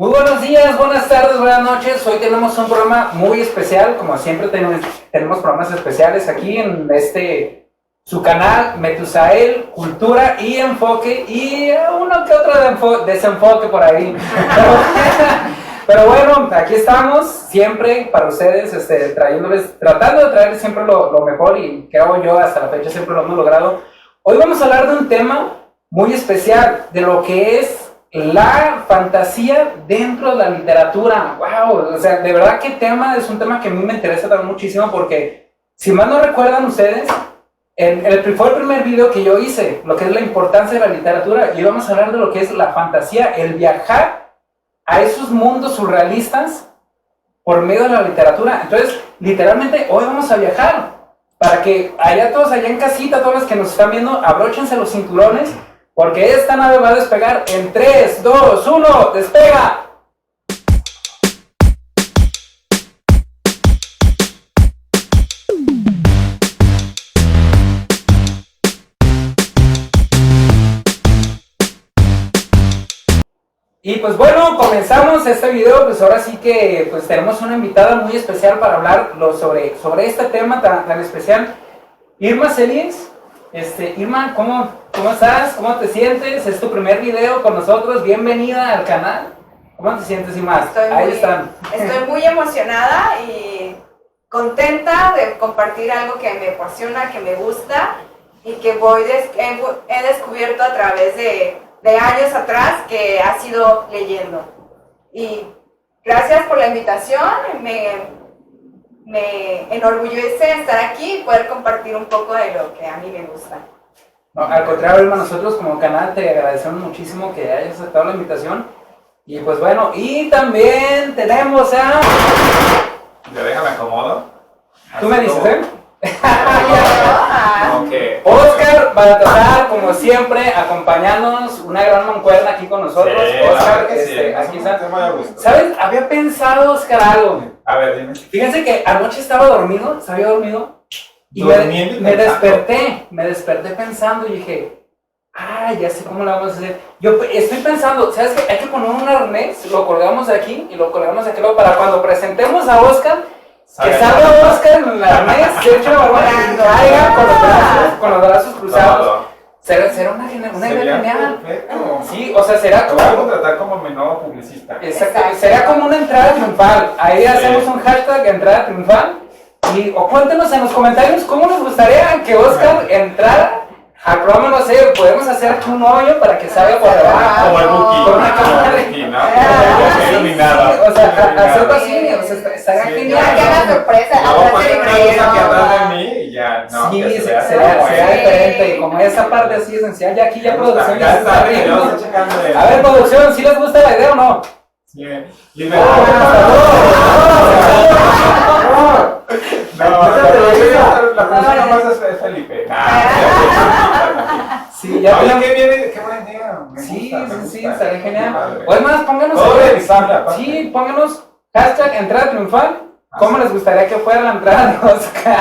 Muy buenos días, buenas tardes, buenas noches. Hoy tenemos un programa muy especial, como siempre tenemos programas especiales aquí en su canal Metusael, Cultura y Enfoque, y uno que otro desenfoque por ahí. Pero bueno, aquí estamos siempre para ustedes, tratando de traerles siempre lo mejor, y creo yo hasta la fecha siempre lo hemos logrado. Hoy vamos a hablar de un tema muy especial, de lo que es la fantasía dentro de la literatura. Wow, o sea, de verdad que es un tema que a mí me interesa también muchísimo, porque si mal no recuerdan ustedes, fue el primer video que yo hice, lo que es la importancia de la literatura, y vamos a hablar de lo que es la fantasía, el viajar a esos mundos surrealistas por medio de la literatura. Entonces, literalmente, hoy vamos a viajar, para que todos allá en casita, todos los que nos están viendo, abróchense los cinturones, porque esta nave va a despegar en 3, 2, 1, ¡despega! Y pues bueno, comenzamos este video. Pues ahora sí que pues tenemos una invitada muy especial para hablar sobre este tema tan especial. Irma Celis. Irma, ¿cómo estás? ¿Cómo te sientes? Es tu primer video con nosotros. Bienvenida al canal. ¿Cómo te sientes, Irma? Estoy muy emocionada y contenta de compartir algo que me apasiona, que me gusta y que he descubierto a través de años atrás, que ha sido leyendo. Y gracias por la invitación. Me enorgullece estar aquí y poder compartir un poco de lo que a mí me gusta. No, al contrario, Irma, nosotros como canal te agradecemos muchísimo que hayas aceptado la invitación. Y pues bueno, y también tenemos a... Ya déjame acomodo. Tú me dices, ¿eh? Okay. Oscar Baltasar, como siempre, acompañándonos, una gran mancuerna aquí con nosotros. Sí, Oscar, sí, aquí está. gusto. ¿Sabes? Había pensado, Oscar, algo. A ver, dime. Fíjense que anoche se había dormido, y me desperté pensando y dije, ya sé cómo lo vamos a hacer. Yo estoy pensando, ¿sabes qué? Hay que poner un arnés, lo colgamos aquí y lo colgamos aquí luego, para cuando presentemos a Oscar, que salga Oscar en el arnés, se eche la barba y caiga con los brazos cruzados. Será una idea genial. Perfecto. Sí, o sea, será Te voy a contratar como mi nuevo publicista. Exacto. Será como una entrada triunfal. Ahí hacemos un hashtag, entrada triunfal. O cuéntenos en los comentarios cómo les gustaría que Oscar entrara al programa. No sé, podemos hacer aquí un hoyo para que salga por debajo. Como el Buki. Con una cámara de... iluminada. O sea, hacerlo así, o sea, estaría genial. Que haga sorpresa. Luego poner una luz aquí atrás de mí y ya, no. Sí, que se vea será como es. diferente. Y como esa parte así esencial, ya aquí producción Ya ya se está está, riendo. ya estoy checando de- A ver, producción, ¿sí les gusta la idea o no? Sí. Y me- No, la persona más es Felipe. Sí, ya Oye, qué buena idea. Me Sí, gusta, me sí, gusta. estaría genial. Padre. O además, pónganos Todo ahí. revisable, aparte. Sí, pónganos hashtag entrada triunfal. ¿Cómo les gustaría que fuera la entrada de Oscar?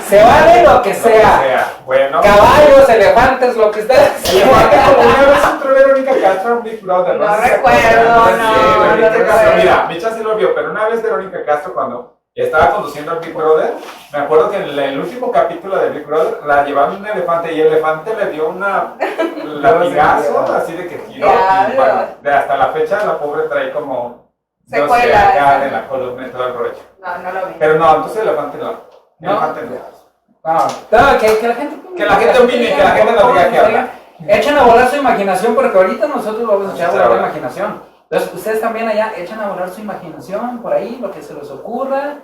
Se vale lo que sea. Bueno. Caballos, elefantes, lo que ustedes Una vez entró Verónica Castro a un Big Brother. No sé si se recuerdo, acuerdan. no, Sí, Verónica no Castro. recuerdo. Mira, Micha sí lo vio, pero una vez Verónica Castro, cuando estaba conduciendo al Big Brother, me acuerdo que en el último capítulo de Big Brother la llevaron un elefante y el elefante le dio una latigazo así de que giró. Y bueno, hasta la fecha la pobre trae como no sé, Secuelas. acá en la columna y todo el rollo. No lo vi. Pero no, entonces el elefante no. ¿No? Elefante no. No, que la gente opine. Que la gente opine, que la gente nos diga qué habla. Echen a volar su imaginación, porque ahorita nosotros vamos a echar a volar la Ahora. imaginación. Entonces, ustedes también allá echen a volar su imaginación por ahí, lo que se les ocurra,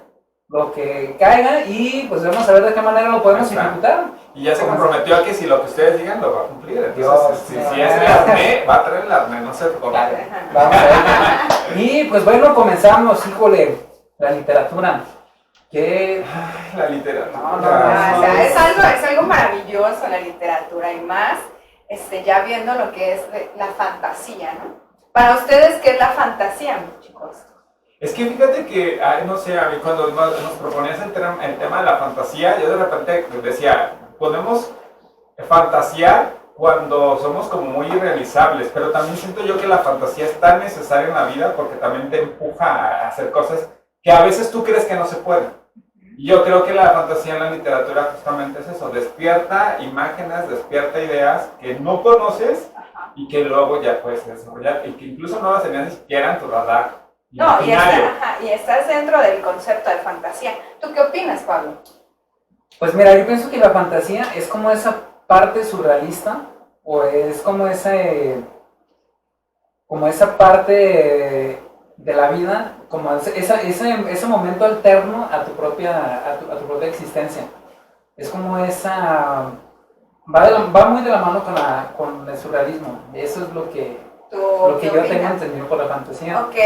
lo que caiga, y pues vamos a ver de qué manera lo podemos Está. ejecutar. Y ya se comprometió a que si lo que ustedes digan lo va a cumplir. Entonces, Dios, si no. es el arné, va a traer el arné, no se preocupe. Vamos a ver. Y pues bueno, comenzamos, híjole, la literatura. Que La literatura. No, O sea, es algo maravilloso la literatura, y más ya viendo lo que es la fantasía, ¿no? Para ustedes, ¿qué es la fantasía, chicos? Es que fíjate que, no sé, a mí cuando nos proponías el tema de la fantasía, yo de repente decía, podemos fantasear cuando somos como muy irrealizables, pero también siento yo que la fantasía es tan necesaria en la vida porque también te empuja a hacer cosas que a veces tú crees que no se pueden. Y yo creo que la fantasía en la literatura justamente es eso, despierta imágenes, despierta ideas que no conoces y que luego ya puedes desarrollar y que incluso no las tenías ni siquiera en tu radar No, imaginario. y estás dentro del concepto de fantasía. ¿Tú qué opinas, Pablo? Pues mira, yo pienso que la fantasía es como esa parte surrealista, o es como esa parte de la vida, como ese momento alterno a tu propia existencia. Es como va muy de la mano con el surrealismo. Eso es lo que yo tengo entendido por la fantasía. Ok,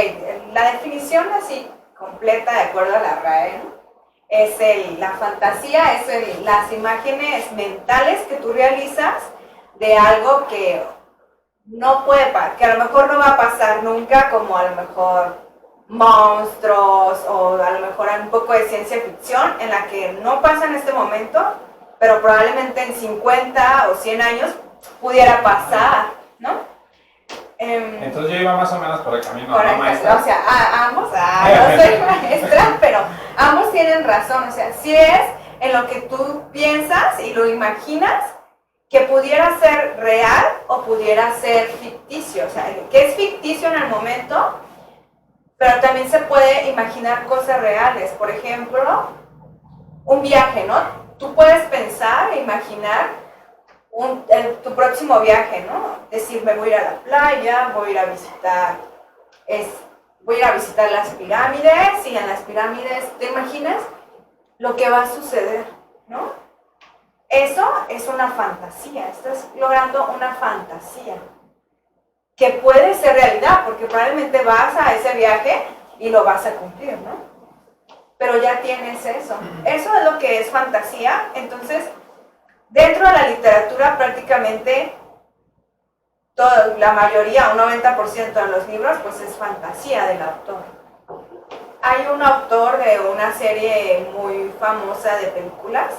la definición así completa de acuerdo a la RAE, ¿no? La fantasía es las imágenes mentales que tú realizas de algo que no puede pasar, que a lo mejor no va a pasar nunca, como a lo mejor monstruos o a lo mejor un poco de ciencia ficción en la que no pasa en este momento, pero probablemente en 50 o 100 años pudiera pasar, ¿no? Entonces yo iba más o menos por el camino, Correcto, ¿no, maestra? o sea, ambos, no soy maestra, pero ambos tienen razón, o sea, si es en lo que tú piensas y lo imaginas, que pudiera ser real o pudiera ser ficticio, o sea, que es ficticio en el momento, pero también se puede imaginar cosas reales, por ejemplo, un viaje, ¿no? Tú puedes pensar e imaginar tu próximo viaje, ¿no? Decir, me voy a ir a la playa, voy a ir a visitar las pirámides, y en las pirámides, ¿te imaginas lo que va a suceder, ¿no? Eso es una fantasía, estás logrando una fantasía que puede ser realidad, porque probablemente vas a ese viaje y lo vas a cumplir, ¿no? Pero ya tienes eso. Eso es lo que es fantasía. Entonces, dentro de la literatura prácticamente la mayoría, un 90% de los libros, pues es fantasía del autor. Hay un autor de una serie muy famosa de películas,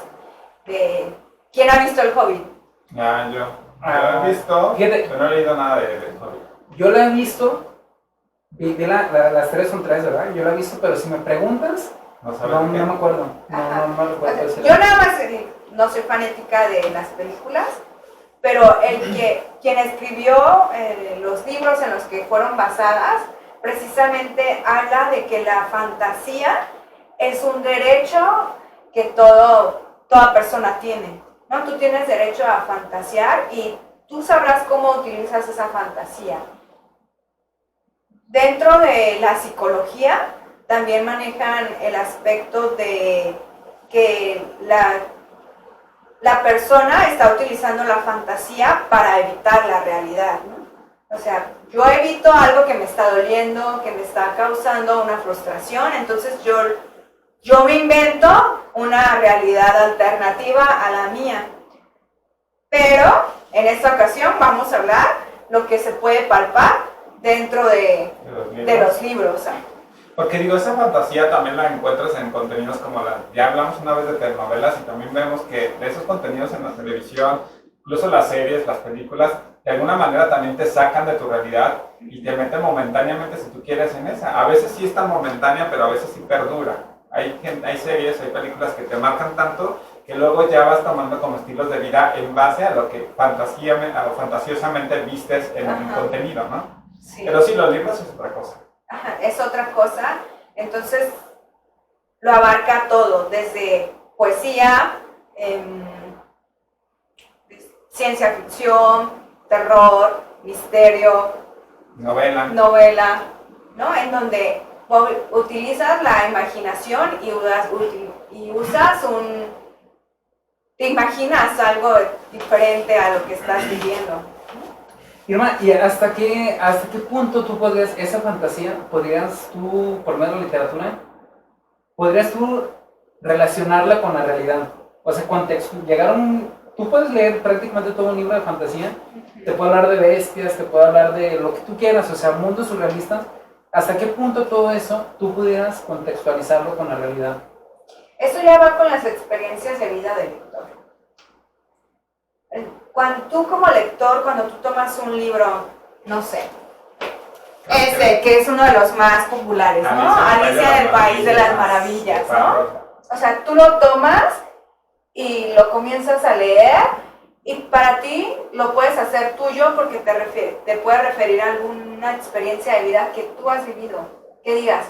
¿quién ha visto El Hobbit? Ya, yo he visto, pero no he leído nada de Hobbit. Yo la he visto, las tres son tres, ¿verdad? Yo la he visto, pero si me preguntas, no me acuerdo. No recuerdo. Yo nada más no soy fanática de las películas, pero quien escribió los libros en los que fueron basadas, precisamente habla de que la fantasía es un derecho que toda persona tiene, ¿no? Tú tienes derecho a fantasear y tú sabrás cómo utilizas esa fantasía. Dentro de la psicología también manejan el aspecto de que la persona está utilizando la fantasía para evitar la realidad, ¿no? O sea, yo evito algo que me está doliendo, que me está causando una frustración, entonces yo me invento una realidad alternativa a la mía. Pero en esta ocasión vamos a hablar lo que se puede palpar dentro de los libros. Porque digo, esa fantasía también la encuentras en contenidos como ya hablamos una vez de telenovelas y también vemos que de esos contenidos en la televisión, incluso las series, las películas, de alguna manera también te sacan de tu realidad y te meten momentáneamente, si tú quieres, en esa. A veces sí es tan momentánea, pero a veces sí perdura. Hay series, hay películas que te marcan tanto que luego ya vas tomando como estilos de vida en base a lo que fantasiosamente vistes en el contenido, ¿no? Sí. Pero sí, los libros es otra cosa. Ajá, es otra cosa. Entonces, lo abarca todo, desde poesía, ciencia ficción, terror, misterio, novela, ¿no? En donde utilizas la imaginación y te imaginas algo diferente a lo que estás viviendo. Irma, ¿y hasta qué punto tú esa fantasía, podrías tú, por medio de la literatura, podrías tú relacionarla con la realidad? O sea, tú puedes leer prácticamente todo un libro de fantasía, te puede hablar de bestias, te puede hablar de lo que tú quieras, o sea, mundos surrealistas. ¿Hasta qué punto todo eso tú pudieras contextualizarlo con la realidad? Eso ya va con las experiencias de vida del lector. cuando tú como lector, cuando tú tomas un libro, no sé, que es uno de los más populares, ¿no? Alicia en el País de las Maravillas, ¿no? O sea, tú lo tomas y lo comienzas a leer y para ti lo puedes hacer tuyo porque te puede referir a alguna experiencia de vida que tú has vivido. Que digas,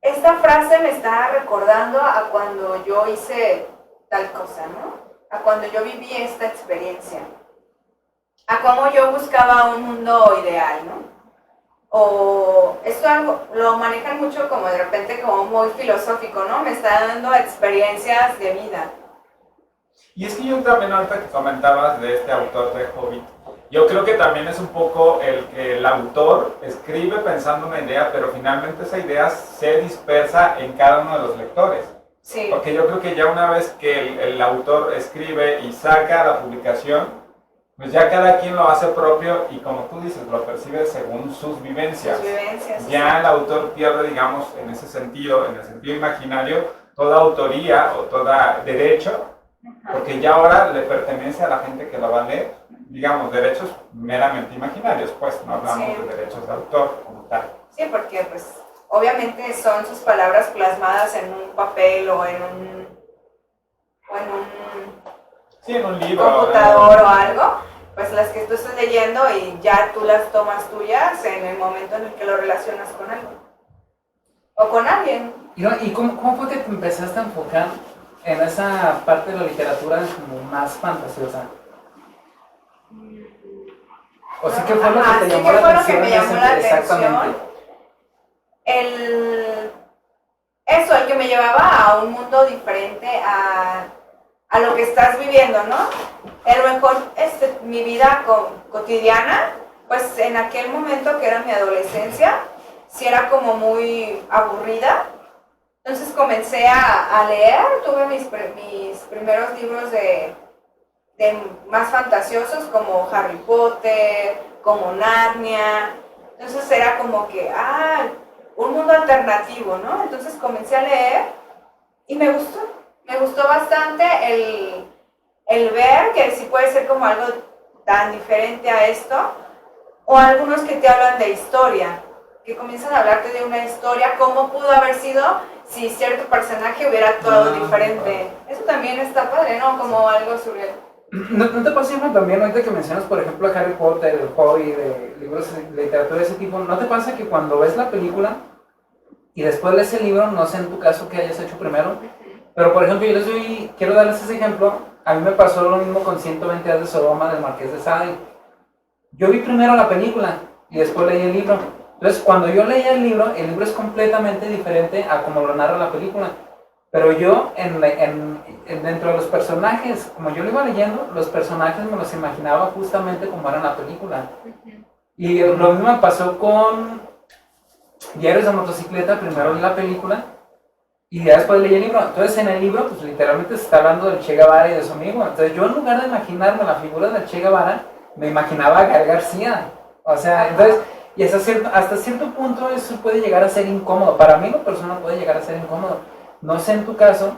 esta frase me está recordando a cuando yo hice tal cosa, ¿no? A cuando yo viví esta experiencia. A cómo yo buscaba un mundo ideal, ¿no? O esto lo manejan mucho como de repente como muy filosófico, ¿no? Me está dando experiencias de vida. Y es que yo también ahorita que comentabas de este autor de Hobbit, yo creo que también es un poco el que el autor escribe pensando una idea, pero finalmente esa idea se dispersa en cada uno de los lectores. Sí. Porque yo creo que ya una vez que el autor escribe y saca la publicación, pues ya cada quien lo hace propio y como tú dices, lo percibe según sus vivencias. Ya el autor pierde, digamos, en ese sentido, en el sentido imaginario, toda autoría o todo derecho, porque ya ahora le pertenece a la gente que lo va a leer, digamos, derechos meramente imaginarios, pues no hablamos de derechos de autor como tal. Sí, porque pues obviamente son sus palabras plasmadas en un papel o en un libro, computador o algo, pues las que tú estás leyendo y ya tú las tomas tuyas en el momento en el que lo relacionas con algo o con alguien. ¿Y cómo fue que te empezaste a enfocar en esa parte de la literatura como más fantasiosa? ¿O sí que fue lo que te llamó la atención? Exactamente. El que me llevaba a un mundo diferente a lo que estás viviendo, ¿no? A lo mejor mi vida cotidiana, pues en aquel momento que era mi adolescencia, sí era como muy aburrida. Entonces comencé a leer, tuve mis primeros libros de más fantasiosos como Harry Potter, como Narnia. Entonces era como que, un mundo alternativo, ¿no? Entonces comencé a leer y me gustó bastante el ver que sí puede ser como algo tan diferente a esto, o algunos que te hablan de historia, que comienzan a hablarte de una historia, cómo pudo haber sido si cierto personaje hubiera actuado diferente. Eso también está padre, ¿no? Como algo surreal. ¿No te pasa también, ahorita que mencionas, por ejemplo, a Harry Potter, el Hobbit, de libros de literatura de ese tipo, ¿no te pasa que cuando ves la película y después lees el libro, no sé en tu caso qué hayas hecho primero, pero por ejemplo, quiero darles ese ejemplo, a mí me pasó lo mismo con 120 días de Sodoma del Marqués de Sade. Yo vi primero la película y después leí el libro. Entonces, cuando yo leía el libro es completamente diferente a como lo narra la película. Pero yo, dentro de los personajes, como yo lo iba leyendo, los personajes me los imaginaba justamente como era en la película. Y lo mismo me pasó con Diarios de Motocicleta, primero vi la película y ya después leí el libro. Entonces, en el libro, pues literalmente se está hablando del Che Guevara y de su amigo. Entonces, yo en lugar de imaginarme la figura del Che Guevara, me imaginaba a Gael García. O sea, entonces, y hasta cierto punto eso puede llegar a ser incómodo. Para mí, lo personal, puede llegar a ser incómodo. No sé en tu caso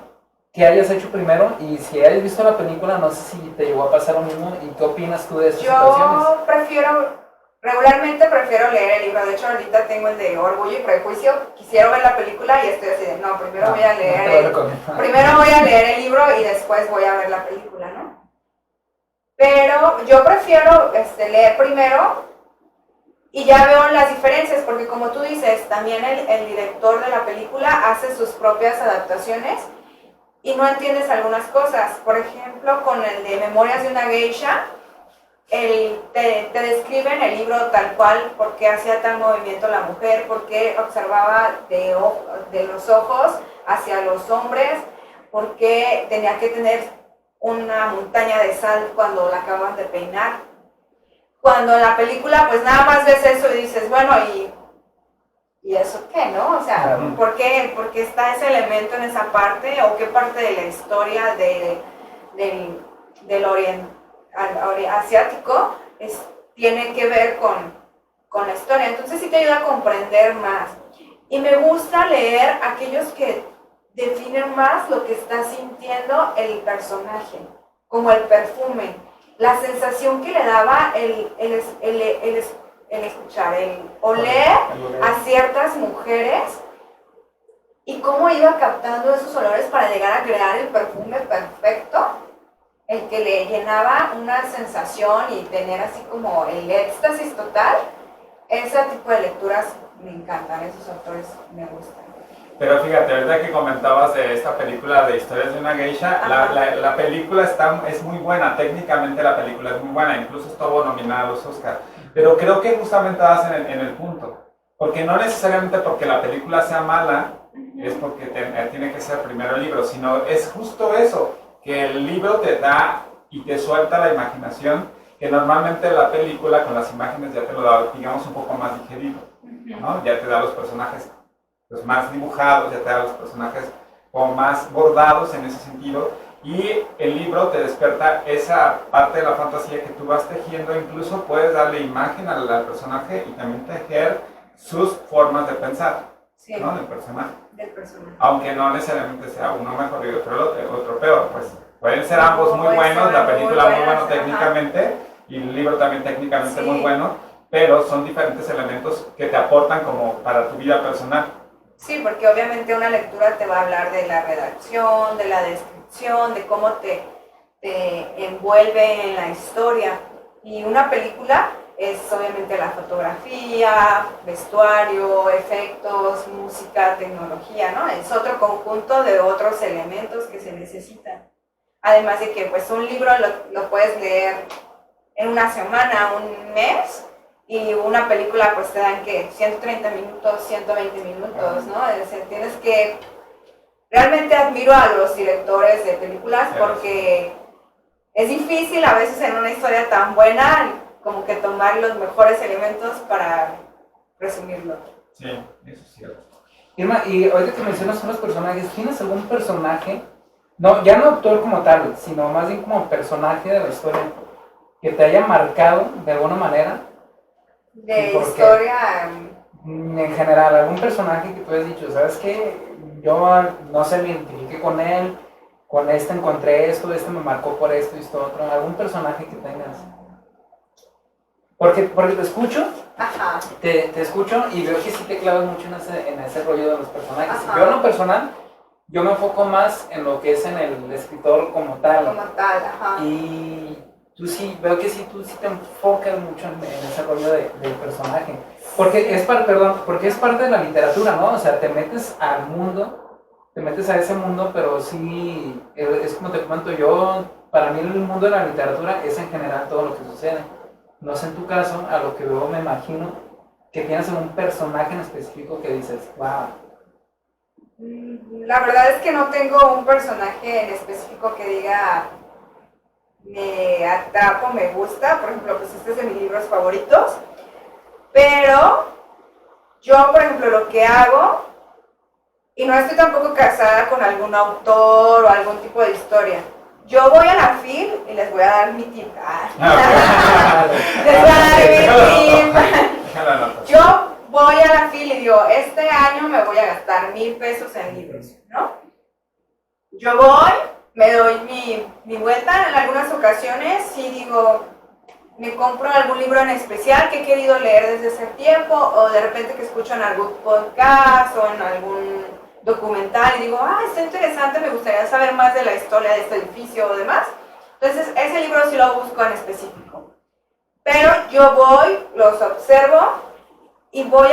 qué hayas hecho primero y si hayas visto la película, no sé si te llegó a pasar lo mismo y qué opinas tú de esas situaciones. Yo regularmente prefiero leer el libro. De hecho, ahorita tengo el de Orgullo y Prejuicio. Quisiera ver la película y estoy así de, primero voy a leer el libro y después voy a ver la película, ¿no? Pero yo prefiero leer primero y ya veo las diferencias, porque como tú dices, también el director de la película hace sus propias adaptaciones y no entiendes algunas cosas. Por ejemplo, con el de Memorias de una Geisha, te describe en el libro tal cual por qué hacía tal movimiento la mujer, por qué observaba de los ojos hacia los hombres, por qué tenía que tener una montaña de sal cuando la acaban de peinar. Cuando en la película pues nada más ves eso y dices, bueno, ¿y eso qué, no? O sea, ¿por qué está ese elemento en esa parte? ¿O qué parte de la historia del asiático tiene que ver con la historia? Entonces sí te ayuda a comprender más. Y me gusta leer aquellos que definen más lo que está sintiendo el personaje, como el perfume. la sensación que le daba el escuchar, el oler a ciertas mujeres y cómo iba captando esos olores para llegar a crear el perfume perfecto, el que le llenaba una sensación y tener así como el éxtasis total. Ese tipo de lecturas me encantan, esos autores me gustan. Pero fíjate, ahorita que comentabas de esta película de Historias de una Geisha, la película es muy buena, técnicamente la película es muy buena, incluso estuvo nominada a los Oscars. Pero creo que justamente vas en el punto, porque no necesariamente porque la película sea mala, es porque tiene que ser primero el libro, sino es justo eso, que el libro te da y te suelta la imaginación, que normalmente la película con las imágenes ya te lo da, digamos, un poco más digerido, ¿no? Ya te da los personajes pues, más dibujados, ya te da los personajes como más bordados en ese sentido, y el libro te despierta esa parte de la fantasía que tú vas tejiendo, incluso puedes darle imagen al personaje y también tejer sus formas de pensar, sí, ¿no? Del personaje. Aunque no necesariamente sea uno mejor y otro peor, pues pueden ser ambos muy buenos, la película muy buena técnicamente y el libro también técnicamente muy bueno, pero son diferentes elementos que te aportan como para tu vida personal. Sí, porque obviamente una lectura te va a hablar de la redacción, de la descripción, de cómo te envuelve en la historia. Y una película es obviamente la fotografía, vestuario, efectos, música, tecnología, ¿no? Es otro conjunto de otros elementos que se necesitan. Además de que pues un libro lo puedes leer en una semana, un mes, y una película pues te dan que 130 minutos, 120 minutos, ¿no? Es decir, tienes que... Realmente admiro a los directores de películas porque es difícil a veces en una historia tan buena como que tomar los mejores elementos para resumirlo. Sí, eso es cierto. Irma, y ahorita que mencionas unos personajes, ¿tienes algún personaje, no, ya no actor como tal, sino más bien como personaje de la historia, que te haya marcado de alguna manera? De historia... En general, algún personaje que tú hayas dicho, ¿sabes qué? Yo, no sé, me identifiqué con él, con este encontré esto, este me marcó por esto y esto otro. ¿Algún personaje que tengas? Porque te escucho, Ajá. te escucho y veo que sí te clavas mucho en ese rollo de los personajes. Ajá. Yo en lo personal, yo me enfoco más en lo que es en el escritor como tal. Como tal, ajá. Y tú sí, veo que sí, tú sí te enfocas mucho en ese rollo del personaje. Porque es parte de la literatura, ¿no? O sea, te metes al mundo, te metes a ese mundo, pero sí, es como te comento yo, para mí el mundo de la literatura es en general todo lo que sucede. No sé en tu caso, a lo que veo me imagino que tienes un personaje en específico que dices, wow. La verdad es que no tengo un personaje en específico que diga me atrapo, me gusta. Por ejemplo, pues este es de mis libros favoritos. Pero yo, por ejemplo, lo que hago, y no estoy tampoco casada con algún autor o algún tipo de historia, yo voy a la FIL y les voy a dar mi tip. Les voy a dar mi tip. Yo voy a la FIL y digo, este año me voy a gastar 1,000 pesos en libros, ¿no? Yo voy, me doy mi vuelta en algunas ocasiones y digo, me compro algún libro en especial que he querido leer desde ese tiempo, o de repente que escucho en algún podcast o en algún documental y digo, está interesante, me gustaría saber más de la historia de este edificio o demás. Entonces ese libro sí lo busco en específico. Pero yo voy, los observo y voy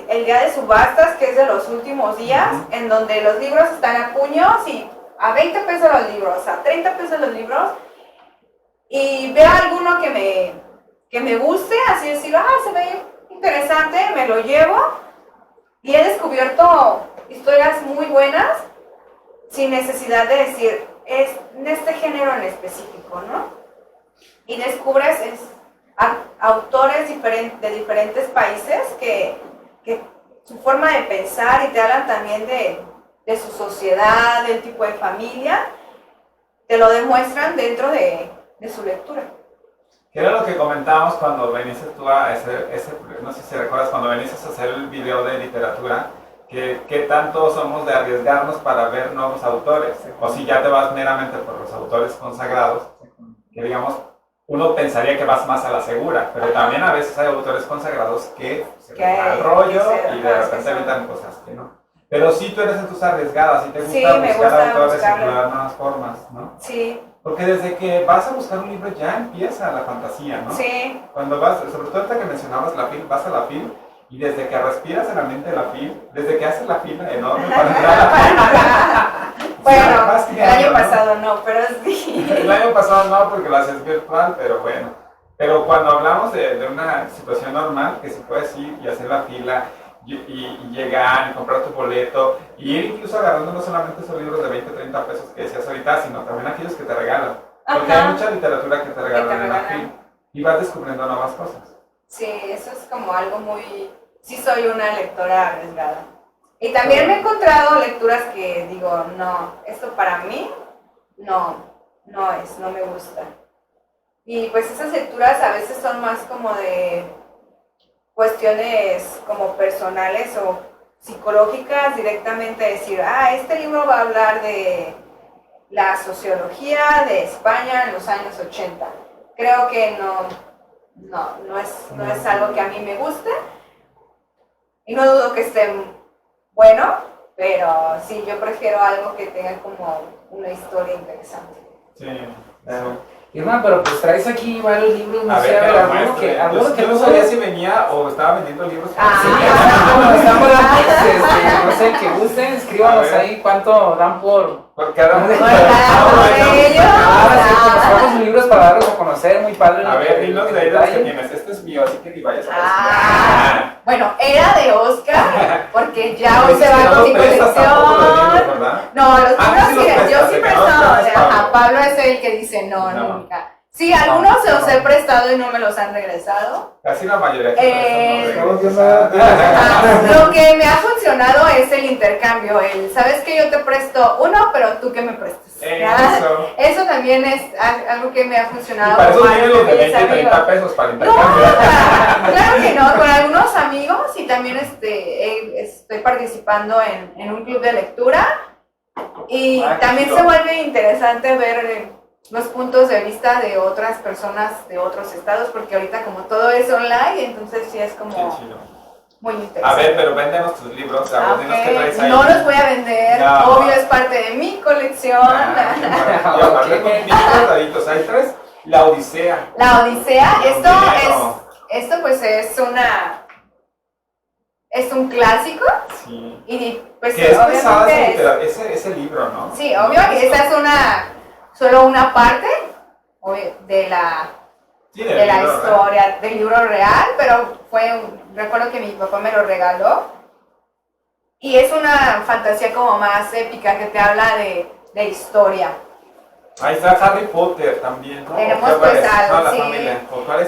el día de subastas, que es de los últimos días, en donde los libros están a puños y a 20 pesos los libros, a 30 pesos los libros, y veo alguno que me guste, así decirlo, se ve interesante, me lo llevo, y he descubierto historias muy buenas, sin necesidad de decir, es en este género en específico, ¿no? Y descubres autores de diferentes países que su forma de pensar y te hablan también de su sociedad, del tipo de familia, te lo demuestran dentro de su lectura. ¿Qué era lo que comentábamos cuando viniste tú a no sé si recuerdas, cuando viniste a hacer el video de literatura, que tanto somos de arriesgarnos para ver nuevos autores? O si ya te vas meramente por los autores consagrados, que digamos, uno pensaría que vas más a la segura, pero también a veces hay autores consagrados que se van al rollo y de repente evitan cosas que no. Pero sí, tú eres entonces arriesgada, sí te gusta buscar autores y explorar nuevas formas, ¿no? Sí. Porque desde que vas a buscar un libro ya empieza la fantasía, ¿no? Sí. Cuando vas, sobre todo ahorita que mencionabas la FIL, vas a la FIL y desde que respiras el ambiente de la FIL, desde que haces la fila enorme para entrar. Bueno, el año pasado no, pero sí. El año pasado no, porque lo haces virtual, pero bueno. Pero cuando hablamos de una situación normal, que se puedes ir y hacer la fila y llegar y comprar tu boleto y ir incluso agarrando no solamente esos libros de 20, 30 pesos que decías ahorita, sino también aquellos que te regalan. Porque hay mucha literatura que te regalan en la fila y vas descubriendo nuevas cosas. Sí, eso es como algo muy... Sí soy una lectora arriesgada. Y también me he encontrado lecturas que digo, no, esto para mí no me gusta. Y pues esas lecturas a veces son más como de cuestiones como personales o psicológicas, directamente decir, este libro va a hablar de la sociología de España en los años 80. Creo que no es algo que a mí me guste. Y no dudo que esté bueno, pero sí, yo prefiero algo que tenga como una historia interesante. Sí, claro. Irma, pero pues traes aquí varios libros, no a sé, ver, alguno que yo no sabía si venía o estaba vendiendo libros. Sí, están por aquí, no sé, que gusten, escríbanos ahí cuánto dan por cada uno de ellos. Buscamos libros para darlos a conocer, muy padre. A ver, dinos de ahí de los que tienes. Este es mío, así que ni vayas a bueno, era de Oscar, porque ya hoy se va con mi colección. No, los libros yo sí prestado. Pablo es el que dice no, nunca. Sí, algunos se los he prestado y no me los han regresado. Casi la mayoría. Lo que me ha funcionado es el intercambio. ¿Sabes que yo te presto uno, pero tú que me prestes? Eso también es algo que me ha funcionado. Y para eso tienen los de 20 y 30 pesos para intercambio. Claro que no, con algunos amigos y también estoy participando en un club de lectura. Y también se vuelve interesante ver los puntos de vista de otras personas de otros estados, porque ahorita como todo es online, entonces sí es como muy interesante. A ver, pero véndenos tus libros, dinos qué traes ahí. No los voy a vender, obvio es parte de mi colección. Y aparte con niños guardaditos, ahí traes La Odisea. La Odisea, esto pues es un clásico. Sí. Y pues que es pesada ese libro, ¿no? Sí, obvio que esa es solo una parte de la historia, del libro real, pero recuerdo que mi papá me lo regaló. Y es una fantasía como más épica que te habla de historia. Ahí está Harry Potter también, ¿no? Tenemos pues algo, sí.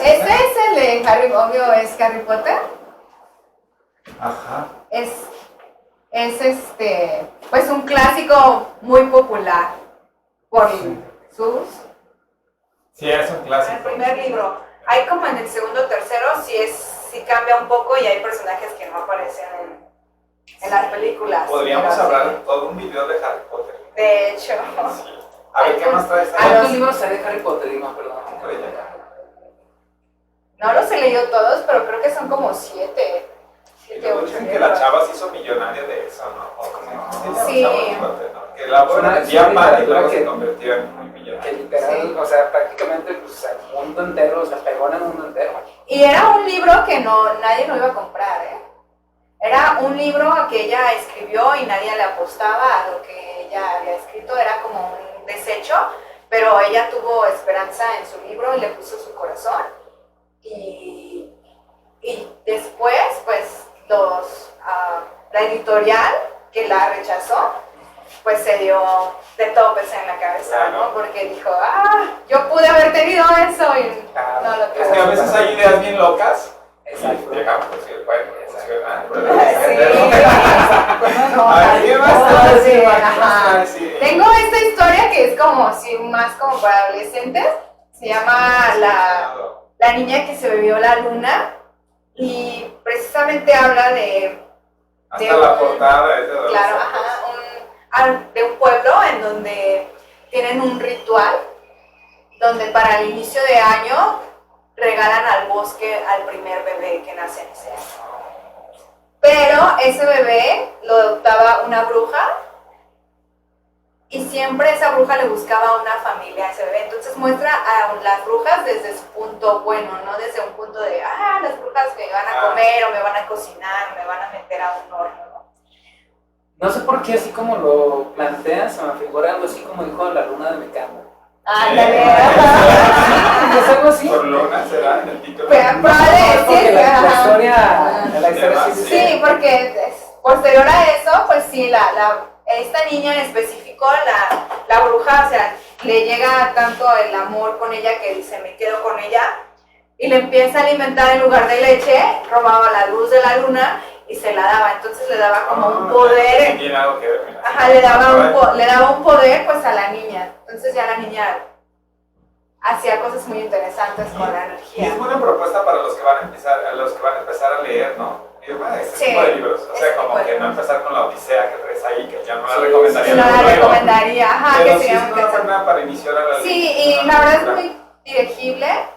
Este es el de Harry, obvio, es Harry Potter. Ajá. Es pues un clásico muy popular por sus... Sí, es un clásico. El primer libro. Hay como en el segundo o tercero, sí cambia un poco y hay personajes que no aparecen en las películas. Podríamos hablar de todo un video de Harry Potter. De hecho. Sí. A ver, ¿qué más traes? ¿Cuántos libros hay de Harry Potter, Irma? Perdón. No los he leído todos, pero creo que son como 7. Dicen que la chava se hizo millonaria de eso, ¿no? Sí. Que la obra vendía mal y luego se convirtió en muy millonaria. Que literal, o sea, prácticamente pues, el mundo entero, o sea, pegó en el mundo entero. Y era un libro que nadie lo iba a comprar, ¿eh? Era un libro que ella escribió y nadie le apostaba a lo que ella había escrito, era como un desecho, pero ella tuvo esperanza en su libro y le puso su corazón. Y después, pues, la editorial que la rechazó, pues se dio de topes en la cabeza, ¿no? Porque dijo, yo pude haber tenido eso y no lo tuve. Es que a veces hay ideas bien locas. Exacto. Llegamos, pues, puede funcionar. Tengo esta historia que es como, más como para adolescentes. Se llama La niña que se bebió la luna. Y precisamente habla de... Hasta la portada es de adolescentes. Claro, de un pueblo en donde tienen un ritual donde para el inicio de año regalan al bosque al primer bebé que nace en ese año. Pero ese bebé lo adoptaba una bruja y siempre esa bruja le buscaba una familia a ese bebé. Entonces muestra a las brujas desde su punto bueno, no desde un punto de, las brujas me van a comer o me van a cocinar, me van a meter a un horno, ¿no? No sé por qué así como lo planteas, se me figura algo así como dijo la luna de Mecano. Ándale. ¿Es algo así? Por Luna será en el título. Pero Porque probable, la historia sí. sí, porque posterior a eso, pues sí, esta niña en específico, la bruja, o sea, le llega tanto el amor con ella que dice, me quedo con ella, y le empieza a alimentar en lugar de leche, robaba la luz de la luna y se la daba, entonces le daba como un poder. Sí, tiene algo que ver, mira. Ajá, le daba un poder pues a la niña, entonces ya la niña hacía cosas muy interesantes con la Y energía. es buena propuesta para los que van a empezar, a leer, ¿no? Este Sí, tipo de libros, o sea, ese como tipo de que no libros. empezar con la Odisea que traes ahí, que ya no la Sí, recomendaría. No la luego. recomendaría, ajá, Pero que sí sería es muy una interesante. buena para iniciar a la Sí, y la verdad es muy dirigible.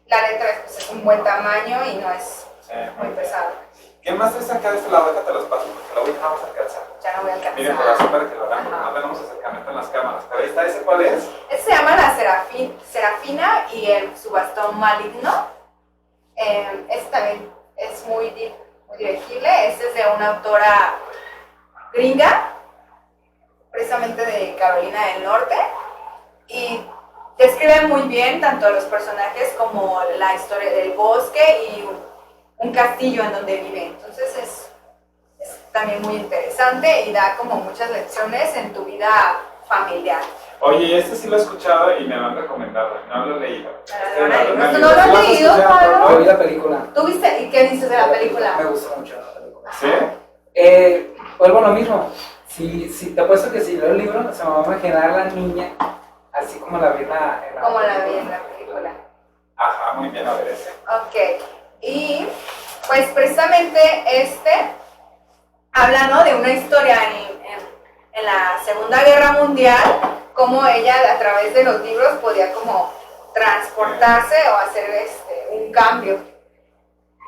La letra pues, es un buen tamaño y no es Sí, muy pesado. ¿Qué más traes acá de este lado? Déjate los pasos, porque la Ouija vamos a alcanzar. Ya no voy a alcanzar. Miren, por así para que lo vean, porque Ajá. no tenemos acercamiento en las cámaras. Pero ahí está, ¿ese cuál es? Este se llama la Serafina y su bastón maligno. Este también es muy dirigible. Este es de una autora gringa, precisamente de Carolina del Norte. Y describe muy bien tanto a los personajes como la historia del bosque y un castillo en donde vive. Entonces es también muy interesante y da como muchas lecciones en tu vida familiar. Oye, este sí lo he escuchado y me lo han recomendado, no lo he leído. ¿No lo has ¿Sí lo has leído, escuchado, Pablo? Yo vi la película. ¿Tú viste? ¿Y qué dices de la película? Me gustó mucho la película. ¿Sí? Vuelvo a lo mismo. Si te apuesto que si leo el libro, se me va a imaginar la niña, así como la vi en la Como la vi en la película. Ajá, muy bien, a ver ese. Ok. Y pues precisamente habla, ¿no?, de una historia en la Segunda Guerra Mundial, cómo ella a través de los libros podía como transportarse o hacer un cambio.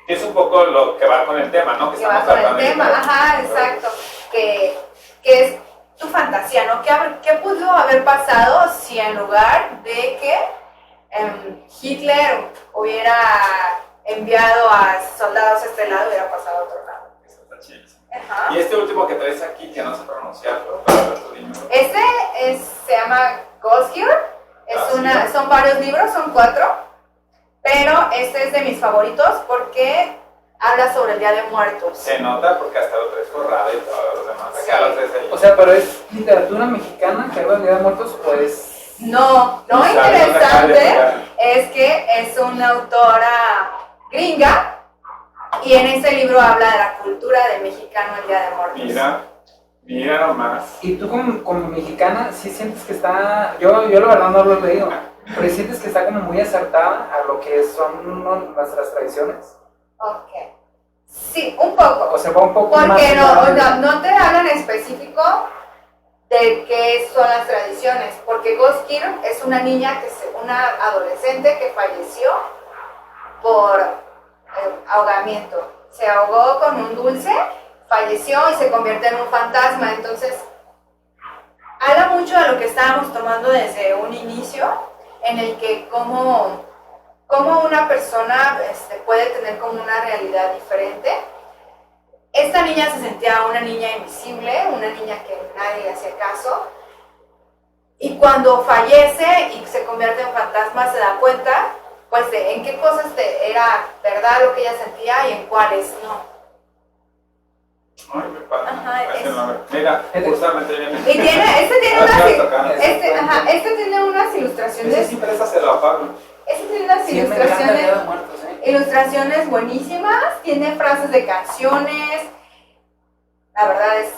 Es un poco lo que va con el tema, ¿no? Que va con el tema, ajá, exacto. Que es tu fantasía, ¿no? ¿Qué pudo haber pasado si en lugar de que Hitler hubiera enviado a soldados a este lado, hubiera pasado a otro lado? Eso está chidísimo. Ajá. Y este último que traes aquí, que no sé pronunciarlo, para ver tu libro. Se llama Ghost Gear. Sí. Son varios libros, son 4, pero este es de mis favoritos porque habla sobre el Día de Muertos. Se nota porque hasta lo traes forrado y todos los demás. Acá Sí. lo traes ahí. O sea, pero es literatura mexicana que habla de Día de Muertos, pues. No, lo Sabes, acá interesante de- es que es una autora gringa y en este libro habla de la cultura del mexicano el Día de Muertos. Mira nomás. Y tú como mexicana, sí sientes que está. Yo la verdad no lo he leído, pero sientes que está como muy acertada a lo que son nuestras tradiciones. Ok. Sí, un poco. O sea, va un poco más. Porque no te hablan en específico de qué son las tradiciones, porque Ghost Gear es una niña, una adolescente que falleció por ahogamiento. Se ahogó con un dulce, falleció y se convierte en un fantasma. Entonces, habla mucho de lo que estábamos tomando desde un inicio, en el que cómo una persona puede tener como una realidad diferente. Esta niña se sentía una niña invisible, una niña que nadie le hacía caso, y cuando fallece y se convierte en fantasma se da cuenta pues de en qué cosas era verdad lo que ella sentía y en cuáles no. Ay, me pasa. Ajá, Mira, justamente viene. Y este tiene unas Ese ilustraciones. sí présaselo a Pablo. Este tiene unas Sí, me encanta el ilustraciones. Día de Muertos, Ilustraciones buenísimas, tiene frases de canciones, la verdad es...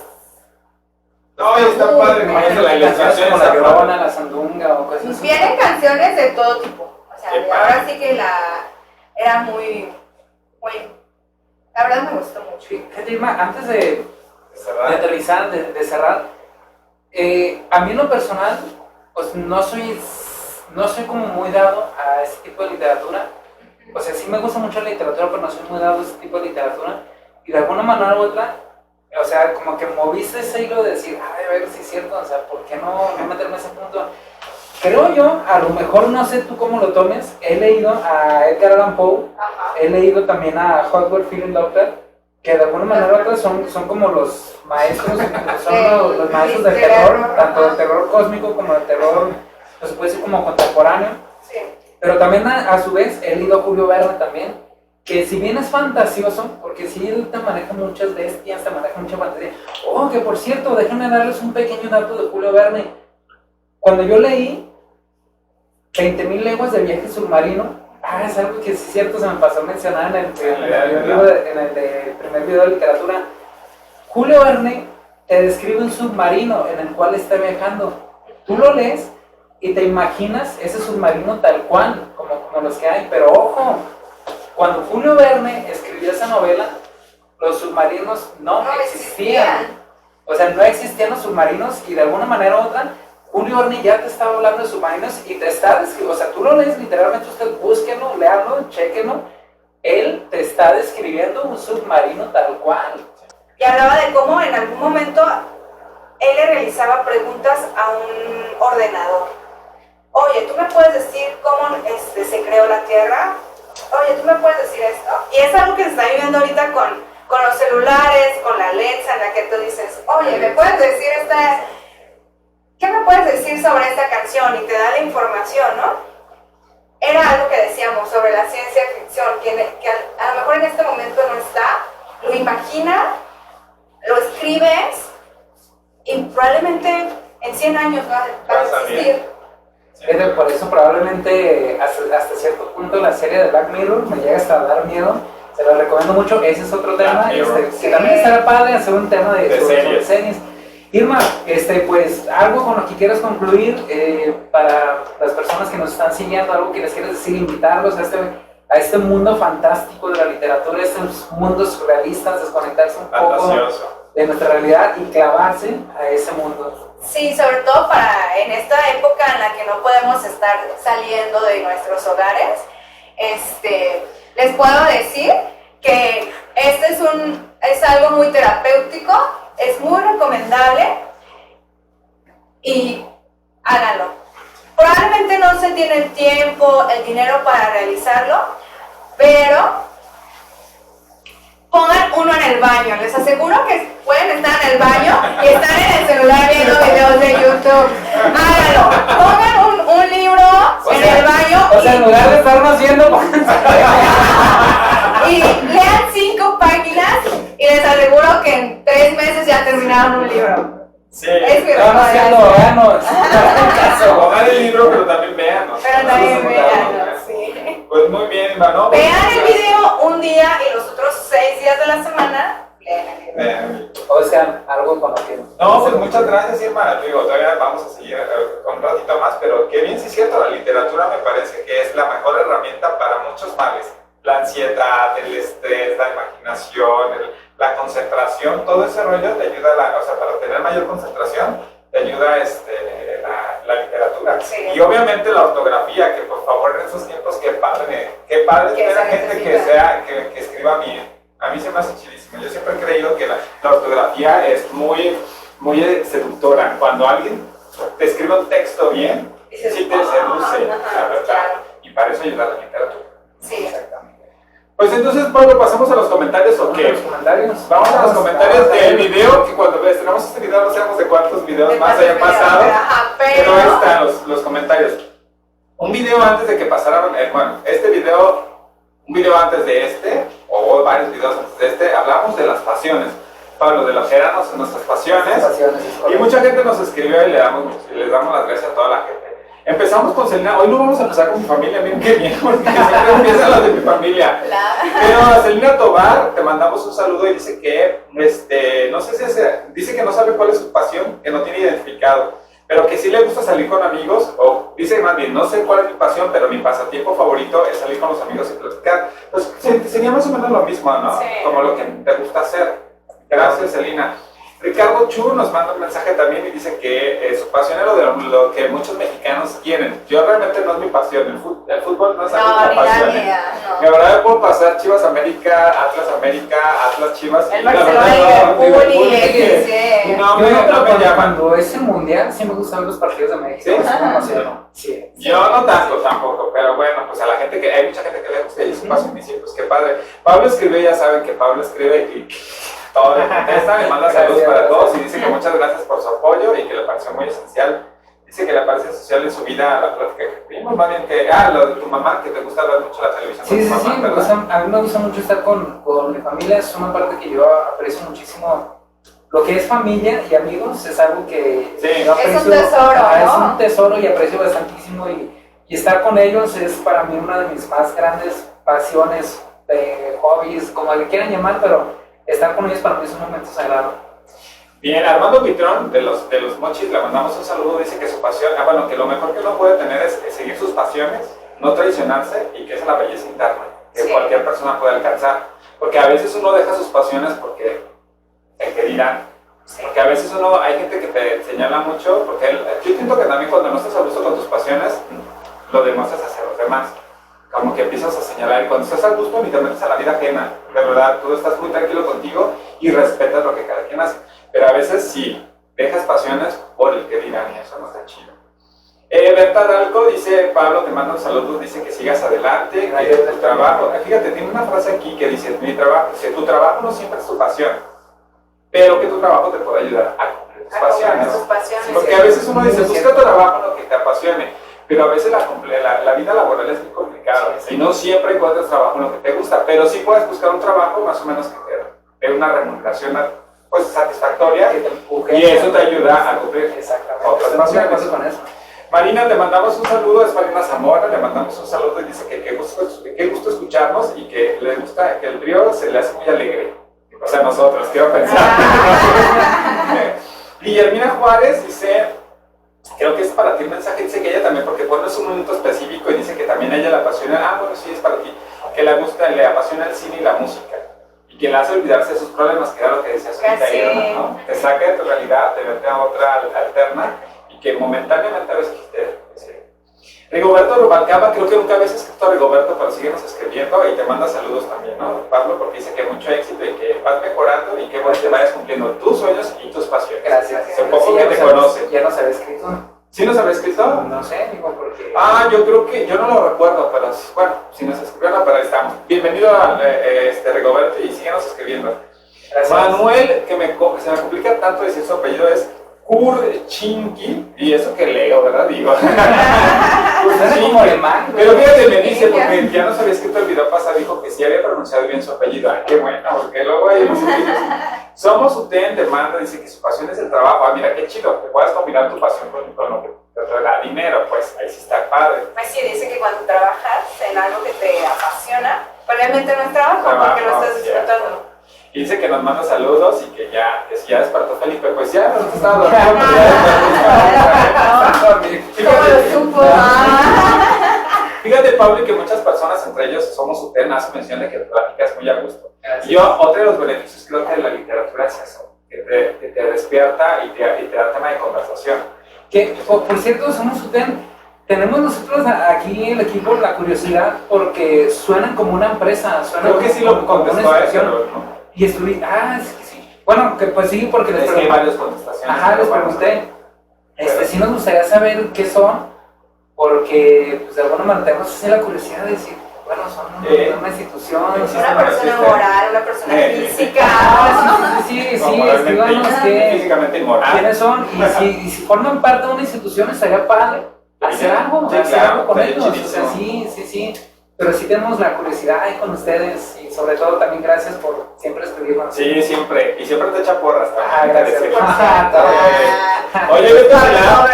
No, y está padre, como dice la ilustración. como la está Llorona, padre. la Sandunga o cosas así. Vienen canciones de todo tipo, o sea, Qué y padre. ahora sí que era muy, la verdad me gustó mucho. Fíjate, Irma, antes de ¿Cerrar? aterrizar, de cerrar, a mí en lo personal, pues no soy no soy como muy dado a ese tipo de literatura. O sea, sí me gusta mucho la literatura, pero no soy muy dado a ese tipo de literatura. Y de alguna manera u otra, o sea, como que moviste ese hilo de decir, ay, a ver si es cierto, o sea, ¿por qué no meterme a ese punto? Creo yo, a lo mejor, no sé tú cómo lo tomes, he leído a Edgar Allan Poe, he leído también a Howard Philip Lovecraft, que de alguna manera u otra son como los maestros, son los maestros del terror, tanto del terror cósmico como del terror, pues se puede decir como contemporáneo. Sí. Pero también a su vez he leído a Julio Verne también, que si bien es fantasioso, porque si él te maneja muchas bestias, te maneja mucha fantasía. Oh, que por cierto, déjenme darles un pequeño dato de Julio Verne. Cuando yo leí 20.000 leguas de viaje submarino, es algo que sí es cierto, se me pasó a mencionar en el primer video de literatura. Julio Verne te describe un submarino en el cual está viajando. Tú lo lees y te imaginas ese submarino tal cual, como los que hay, pero ojo, cuando Julio Verne escribió esa novela, los submarinos no existían. O sea, no existían los submarinos y de alguna manera u otra, Julio Verne ya te estaba hablando de submarinos y te está describiendo, o sea, tú lo lees literalmente, usted búsquenlo, léanlo, chequenlo, él te está describiendo un submarino tal cual. Y hablaba de cómo en algún momento él le realizaba preguntas a un ordenador. Oye, ¿tú me puedes decir cómo se creó la Tierra? Oye, ¿tú me puedes decir esto? Y es algo que se está viviendo ahorita con los celulares, con la Alexa, en la que tú dices, oye, ¿me puedes decir ¿qué me puedes decir sobre esta canción? Y te da la información, ¿no? Era algo que decíamos sobre la ciencia ficción, que a lo mejor en este momento no está, lo imagina, lo escribes y probablemente en 100 años va a existir. Por eso probablemente hasta cierto punto la serie de Black Mirror me llega hasta a dar miedo. Se lo recomiendo mucho, ese es otro tema, que también estará padre hacer un tema sobre series. Irma, pues algo con lo que quieras concluir para las personas que nos están siguiendo, algo que les quieras decir, invitarlos a este mundo fantástico de la literatura, estos mundos surrealistas, desconectarse un poco de nuestra realidad y clavarse a ese mundo. Sí, sobre todo en esta época en la que no podemos estar saliendo de nuestros hogares, les puedo decir que es algo muy terapéutico, es muy recomendable y háganlo. Probablemente no se tiene el tiempo, el dinero para realizarlo, pero pongan uno en el baño. Les aseguro que pueden estar en el baño y estar en el celular viendo videos de YouTube. Háganlo. Pongan un libro en el baño. O sea, en lugar de estarnos viendo, y lean 5 páginas y les aseguro que en 3 meses ya terminaron un libro. Sí, es mi estamos siendo veganos. Pongan el libro, pero también véanos. Pero también véanos, sí. Pues muy bien, Irma, ¿no? Vean el video un día y los otros 6 días de la semana lean el libro. O sea, algo con lo que... No, pues muchas gracias, Irma. Digo, todavía vamos a seguir un ratito más, pero que bien, sí es cierto, la literatura me parece que es la mejor herramienta para muchos males. La ansiedad, el estrés, la imaginación, la concentración, todo ese rollo te ayuda, para tener mayor concentración, te ayuda la literatura. Sí. Y obviamente la ortografía, que por favor en esos tiempos, qué padre tener a gente que escriba bien. A mí se me hace chidísimo. Yo siempre he creído que la ortografía es muy, muy seductora. Cuando alguien te escribe un texto bien, sí te seduce, la verdad. Y para eso ayuda la literatura. Sí. Exactamente. Pues entonces, Pablo, ¿pasamos a los comentarios o qué? Vamos a los comentarios del video, que cuando estrenamos este video no sabemos de cuántos videos más hayan pasado. Pero ahí están los comentarios. Un video antes de que pasaran, este video, un video antes de o varios videos antes de hablamos de las pasiones. Pablo, de los que eran nuestras pasiones. Y mucha gente nos escribió y les damos las gracias a toda la gente. Empezamos con Celina, hoy no vamos a empezar con mi familia, miren qué bien, porque siempre empiezan las de mi familia. Pero a Celina Tobar te mandamos un saludo y dice que, no sé si dice que no sabe cuál es su pasión, que no tiene identificado, pero que sí le gusta salir con amigos, o dice más bien, no sé cuál es mi pasión, pero mi pasatiempo favorito es salir con los amigos y platicar. Pues sería más o menos lo mismo, ¿no? Sí. Como lo que te gusta hacer. Gracias, Celina. Ricardo Chu nos manda un mensaje también y dice que su pasión es lo que muchos mexicanos quieren. Yo realmente no es mi pasión, el fútbol no es algo que me apasione. Me verdad puedo pasar Chivas América, Atlas Chivas. El Barcelona y Liverpool y el no Yo me llaman. cuando es el mundial, sí me gustan los partidos de México. ¿Sí? Sí, me emociono. Sí. Yo no tanto tampoco, pero bueno, pues a la gente que hay mucha gente que le gusta y su pasión y sí, pues qué padre. Pablo escribe, ya saben que Pablo escribe y todo le contesta, le manda saludos para todos y dice que muchas gracias por su apoyo y que le pareció muy esencial. Dice que le parece esencial en su vida la plática que tuvimos, más bien que, lo de tu mamá, que te gusta ver mucho la televisión Sí, con sí, tu mamá, sí, ¿verdad? a mí me gusta mucho estar con mi familia, es una parte que yo aprecio muchísimo. Lo que es familia y amigos es algo que Sí. yo aprecio. Es un tesoro, ¿no? Es un tesoro y aprecio bastantísimo y estar con ellos es para mí una de mis más grandes pasiones, hobbies, como le quieran llamar, pero estar con ellos para mí es un momento sagrado. Bien, Armando Pitrón de los Mochis, le mandamos un saludo, dice que su pasión, bueno, que lo mejor que uno puede tener es seguir sus pasiones, no traicionarse y que esa es la belleza interna, que Sí. cualquier persona puede alcanzar. Porque a veces uno deja sus pasiones porque el que dirán. Porque a veces hay gente que te señala mucho, porque yo siento que también cuando no estás a gusto con tus pasiones, lo demuestras hacia los demás. Como que empiezas a señalar, y cuando estás a gusto ni te metes a la vida ajena, de verdad, tú estás muy tranquilo contigo y respetas lo que cada quien hace. Pero a veces sí, dejas pasiones por el que dirán y eso no está chido. Berta Dalco dice, Pablo te manda un saludo, dice que sigas adelante, que tu trabajo, fíjate, tiene una frase aquí que dice, que tu trabajo no siempre es tu pasión, pero que tu trabajo te puede ayudar a cumplir tus pasiones. Tus pasiones. Porque a veces uno dice, busca tu trabajo lo que te apasione, pero a veces la vida laboral es muy complicada y no siempre encuentras trabajo en lo que te gusta, pero sí puedes buscar un trabajo más o menos que te dé una remuneración pues satisfactoria Que te empuje, y eso te ayuda a cumplir exactamente. otras Estoy muy de pasiones. acuerdo con eso. Marina, te mandamos un saludo, es Marina Zamora, le mandamos un saludo y dice que qué gusto escucharnos y que le gusta, que el trío se le hace muy alegre. O sea, nosotros, quiero pensar. Guillermina Juárez dice, creo que es para ti el mensaje, dice que ella también, porque pones un minuto específico y dice que también a ella le apasiona, bueno, sí, es para ti, que le apasiona el cine y la música. Y que le hace olvidarse de sus problemas, que era lo que decías ahorita, Irma, ¿no? Te saca de tu realidad, te mete a otra alterna y que momentáneamente a veces te Rigoberto Rubalcaba, creo que nunca habías escrito a Rigoberto, pero síguenos escribiendo y te manda saludos también, ¿no? Pablo, porque dice que mucho éxito y que vas mejorando y que bueno, te vayas cumpliendo tus sueños y tus pasiones. Gracias. Supongo Sí, que te conoce. Ya nos había escrito. ¿Sí nos habrá escrito? No sé, digo, porque... Yo creo que, yo no lo recuerdo, pero bueno, si nos escribió, no, pero ahí estamos. Bienvenido a Rigoberto y síguenos escribiendo. Gracias. Manuel, se me complica tanto decir su apellido, es Kurchinki, y eso que leo, ¿verdad? Digo. Suena como alemán. Pero fíjate, me dice, porque ya nos había escrito el video pasado, dijo que sí había pronunciado bien su apellido. Ay, qué bueno, porque luego hay unos apellidos. Somos UTEN, demanda, dice que su pasión es el trabajo. Mira, qué chido, que puedas combinar tu pasión con lo que te da dinero, pues ahí sí está padre. Pues sí, dice que cuando trabajas en algo que te apasiona, pues realmente no es trabajo porque lo estás disfrutando. Y dice que nos manda saludos y que si ya despertó Felipe, pues ya nos estaba dormido. ¿Cómo lo supo? Fíjate, Pablo, que muchas personas, entre ellos somos UTEN, hace mención de que platicas muy a gusto. Y yo, otro de los beneficios creo que de la literatura es eso, que te despierta y te da tema de conversación. Que, por cierto, somos UTEN. Tenemos nosotros aquí en el equipo la curiosidad porque suenan como una empresa. Creo que sí lo contestó a eso, ¿no? Y estuve, es que sí. Bueno, que pues sí, porque les pregunté. Hay varias contestaciones. Ajá, les pregunté. Sí nos gustaría saber qué son, porque pues de alguna manera tenemos así la curiosidad de decir, bueno, son una institución. Una persona moral, una persona física. Sí, Moralmente, físicamente inmoral. ¿Quiénes son? Y si forman parte de una institución, estaría padre hacer algo, sí, hacer algo con ellos. chidísimo. O sea, sí. Pero sí tenemos la curiosidad ahí con ustedes y sobre todo también gracias por siempre escribirnos. Sí, siempre. Y siempre te echa porras. Gracias. Oye, Beto Milán,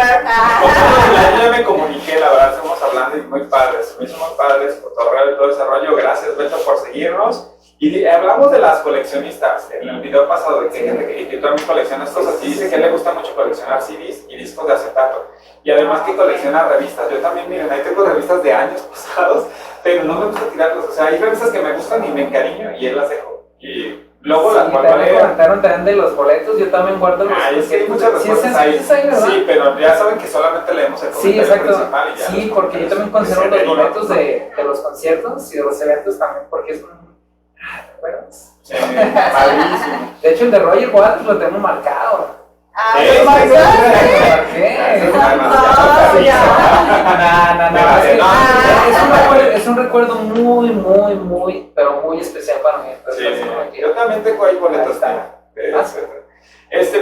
yo ya me comuniqué, la verdad, estamos hablando y muy padres. Me hizo muy padres, cotorreo y todo ese rollo. Gracias, Beto, por seguirnos. Y hablamos de las coleccionistas en el video pasado, de que hay gente que también colecciona cosas y dice que le gusta mucho coleccionar CDs y discos de acetato. Y además que colecciona revistas. Yo también, miren, ahí tengo revistas de años pasados, pero no me gusta tirarlas. O sea, hay revistas que me gustan y me encariño y él las dejo. Y Luego las Sí, vuelvo a también leer. comentaron también de los boletos, yo también guardo los Ay, es que hay muchas sí, respuestas sí, ahí. sí, sí, ¿verdad? Sí, pero ya saben que solamente leemos el Sí, comentario exacto. principal y ya. Sí, los porque yo también comentarios conservo se los derivan. boletos de los conciertos y de los eventos también, porque es un... ¿te acuerdas? Sí, padrísimo. De hecho, el de Roger Waters lo tengo marcado. Ah, Este, ¿lo marcaste? ¿Por qué? Es un recuerdo muy, pero muy especial para mí. Sí, yo también tengo ahí boletos.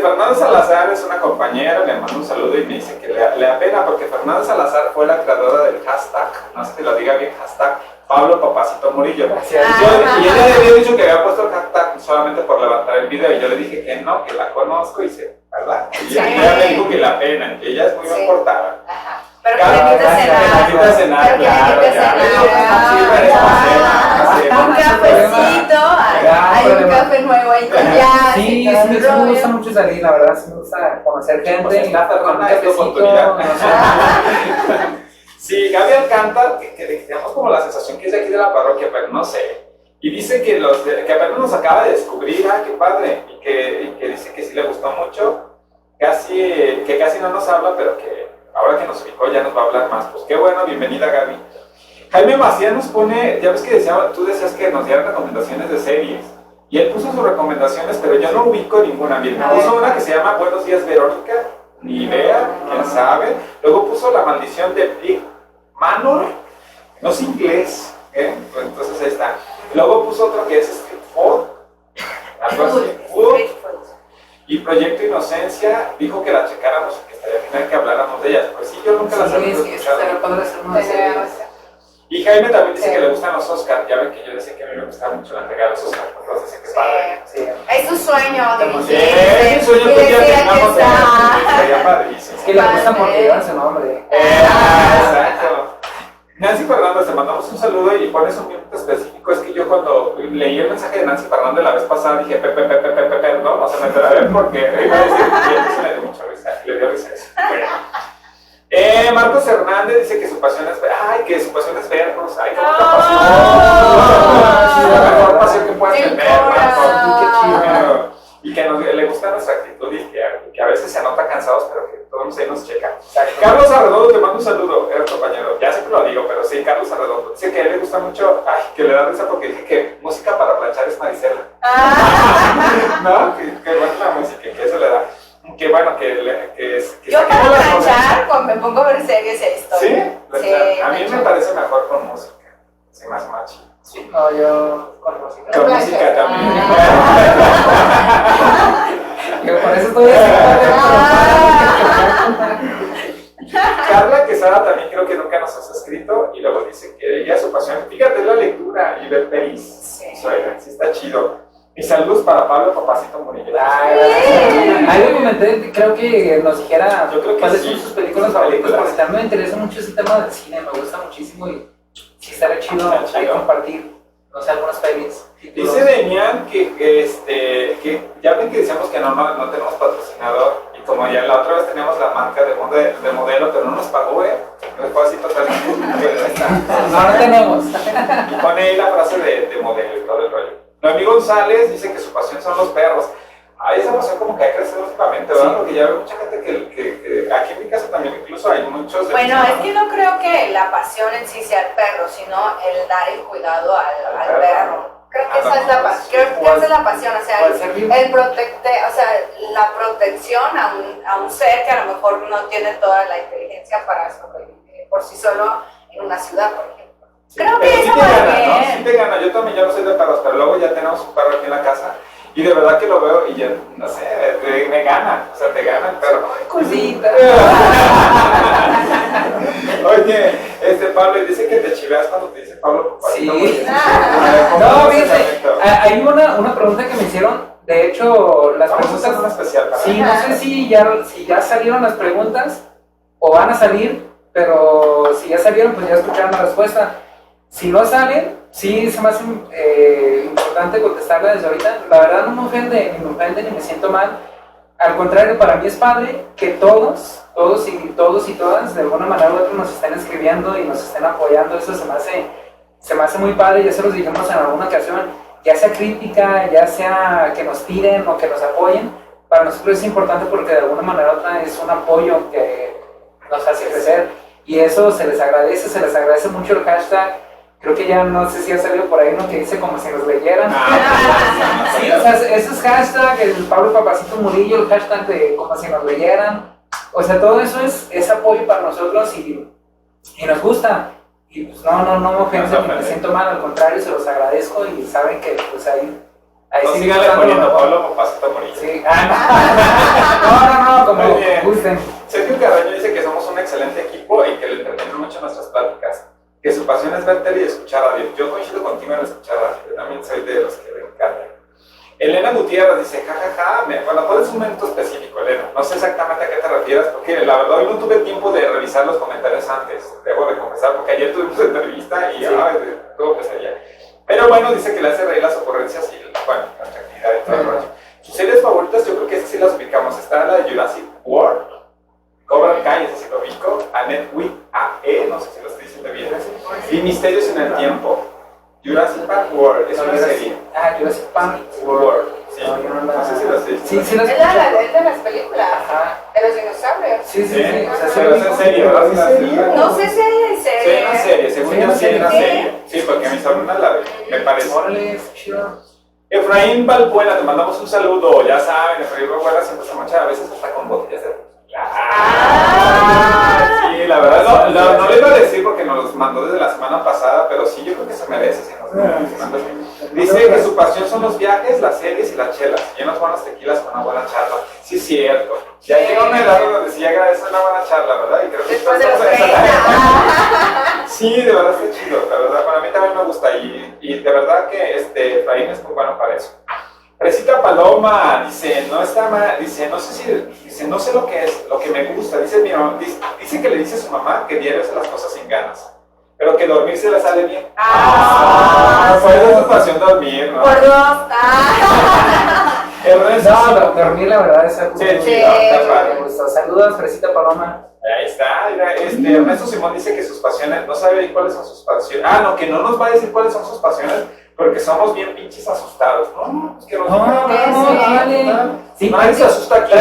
Fernando Salazar es una compañera, le mando un saludo y me dice que le apena porque Fernando Salazar fue la creadora del hashtag, no sé si lo diga bien, hashtag Pablo Papacito Murillo. Y ella le había dicho que había puesto el hashtag solamente por levantar el video y yo le dije que no, que la conozco y se, ¿verdad? Y ella me dijo que la pena, que ella es muy bien portada. Ajá. Pero que me invite a cenar. Me invite a cenar, claro, Un cafecito, hay un café nuevo ahí con jazz. Sí, me gusta mucho salir, la verdad, sí me gusta conocer gente. Está con un Fernanda, es tu cafecito, oportunidad. no sé. Sí, Gaby Alcántara, que tenemos como la sensación que es de aquí de la parroquia, pero no sé. Y dice que que apenas nos acaba de descubrir, qué padre, y que dice que sí le gustó mucho, que casi no nos habla, pero que ahora que nos ubicó ya nos va a hablar más. Pues qué bueno, bienvenida Gaby. Jaime Macías nos pone, ya ves que tú decías que nos dieran recomendaciones de series, y él puso sus recomendaciones, pero yo no ubico ninguna bien. Puso una que se llama Buenos Días Verónica, ni idea, quién sabe. Luego puso La Maldición de Big Manor, no es inglés, pues entonces ahí está. Luego puso otro que es Street Food, algo así, Food. Y Proyecto Inocencia, dijo que la checáramos y que estaría genial que habláramos de ellas. Pues sí, yo nunca las había escuchado. Y Jaime también dice que le gustan los Oscars. Ya ven que yo decía que a mí me gustaba mucho la entrega de los Oscars. Entonces dice que padre. Sí. Es su sueño, Sí, es un sueño que ya tengamos. Sería padrísimo. Es que le gustan porque llevan su nombre. Exacto. Nancy Fernández, te mandamos un saludo y pones un minuto específico. Es que yo cuando leí el mensaje de Nancy Fernández la vez pasada dije perdón, no se me enteraré porque iba a decir que se le dio mucha risa, le dio risa eso. Marcos Hernández dice que su pasión es vernos. Ay, qué pasión. La mejor pasión que puedes tener, Marcos. Qué chido. Y que le gusta nuestra actitud y que a veces se nota cansados, pero que todos ahí nos checan. Carlos Arredondo, te mando un saludo, compañero. Ya sé que lo digo, pero sí, Carlos Arredondo. Dice que a él le gusta mucho, que le da risa porque dije que música para planchar es Marisela. ¿No? Que bueno la música, que eso le da. Que bueno, yo para planchar, me pongo a ver series y historias. ¿Sí? A mí me parece mejor con música. Se me hace más chido. Sí, no, yo con música. Con música también. Yo por eso estoy Carla Quesada también creo que nunca nos has escrito y luego dice que ella su pasión, fíjate, es la lectura y ver pelis. Sí está chido. Y saludos para Pablo Papacito Murillo. Ahí le comenté, creo que nos dijera cuáles son sus películas favoritas, porque también me interesa mucho ese tema del cine, me gusta muchísimo y sí estaría chido ahí compartir, no sé, algunas pelis. Dice Demian que ya ven que decíamos que no tenemos patrocinador y como ya la otra vez teníamos la marca de modelo, pero no nos pagó, nos fue así totalmente. No tenemos. Y pone ahí la frase de modelo y todo el rollo. Noemí González dice que su pasión son los perros. Esa pasión como que ha crecido últimamente, ¿verdad? Sí. Porque ya veo mucha gente que aquí en mi casa también incluso hay muchos... Bueno, es que no creo que la pasión en sí sea el perro, sino el dar el cuidado al perro. Creo que esa es la pasión, esa es la pasión, o sea, la protección a un ser que a lo mejor no tiene toda la inteligencia para sobrevivir por sí solo en una ciudad, por ejemplo. Sí, creo que eso sí va bien. ¿no? Sí te gana, yo también ya no soy de perros, pero luego ya tenemos un perro aquí en la casa y de verdad que lo veo y ya, no sé, me gana, o sea, te gana el perro. Ay, cosita. Oye, Pablo, dice que te chiveas cuando te dice Pablo Papacito. Sí. No, fíjate, hay una pregunta que me hicieron, de hecho, las preguntas... Una especial para sí, no sé si ya salieron las preguntas o van a salir, pero si ya salieron, pues ya escucharon la respuesta. Si no salen, sí se me hace importante contestarla desde ahorita. La verdad no me ofende, ni me siento mal. Al contrario, para mí es padre que todos y todas, de alguna manera u otra, nos estén escribiendo y nos estén apoyando. Eso se me hace muy padre, ya se los dijimos en alguna ocasión. ya sea crítica, ya sea que nos tiren o que nos apoyen, para nosotros es importante porque de alguna manera u otra es un apoyo que nos hace crecer y eso se les agradece mucho el hashtag. Creo que ya no sé si ha salido por ahí uno que dice como si nos leyeran. Sí, o sea, esos hashtags, el Pablo Papacito Murillo, el hashtag de como si nos leyeran. O sea, todo eso es apoyo para nosotros y nos gusta. Y pues no me ofenden ni me siento mal, al contrario, se los agradezco y saben que pues ahí no sí síganle poniendo Pablo Papacito Murillo. Sí, no, como gusten. Sergio Carreño dice que somos un excelente equipo y que le entretienen mucho nuestras pláticas. Que su pasión es ver tele y escuchar radio. Yo coincido contigo en escuchar radio. Yo también soy de los que le encantan. Elena Gutiérrez dice, jajaja, bueno, ¿cuál es un momento específico, Elena? No sé exactamente a qué te refieres, porque la verdad hoy no tuve tiempo de revisar los comentarios antes, debo de confesar, porque ayer tuvimos entrevista y todo pesadilla. Pero bueno, dice que le hace reír las ocurrencias y, bueno, la tranquilidad y todo el rollo. Sus series favoritas, yo creo que esas sí las ubicamos. Está la de Jurassic World, Cobra Kai, ese sí lo ubico, Annette With A.E., no sé si lo estoy diciendo bien, y Misterios en el Tiempo. Jurassic Park World, es una serie. Jurassic Park World, sí. No sé si lo estoy diciendo. Sí, Es la de las películas, de los dinosaurios. Sí. Pero es en serie, ¿verdad? No sé si hay en serie. Sí, hay una serie, según yo sí hay una serie. Sí, porque mi sobrina la ve, me parece. Órale, chido. Efraín Balbuena, te mandamos un saludo. Ya saben, Efraín Balbuena siempre se mancha a veces hasta con botellas de... Sí, la verdad no le iba a decir porque nos los mandó desde la semana pasada, pero sí, yo creo que se merece. Dice que su pasión son los viajes, las series y las chelas, y unas buenas tequilas con una buena charla. Sí, es cierto. Ya llega una edad donde sí agradece una buena charla, ¿verdad? Y creo que después de los 30. Sí, de verdad está chido, la verdad, para mí también me gusta y de verdad que Efraín es muy bueno para eso. Fresita Paloma dice, no está mal, dice, no sé lo que es, lo que me gusta, dice que le dice a su mamá que diario hace las cosas sin ganas, pero que dormir se le sale bien. Pues es su pasión dormir, ¿no? Por dos. No, dormir la verdad es algo Sí, me gusta. Saludos, Fresita Paloma. Ahí está, mira, Ernesto Simón dice que sus pasiones, no sabe cuáles son sus pasiones. Que no nos va a decir cuáles son sus pasiones, porque somos bien pinches asustados, ¿no? Es que Sí, nadie se asusta aquí.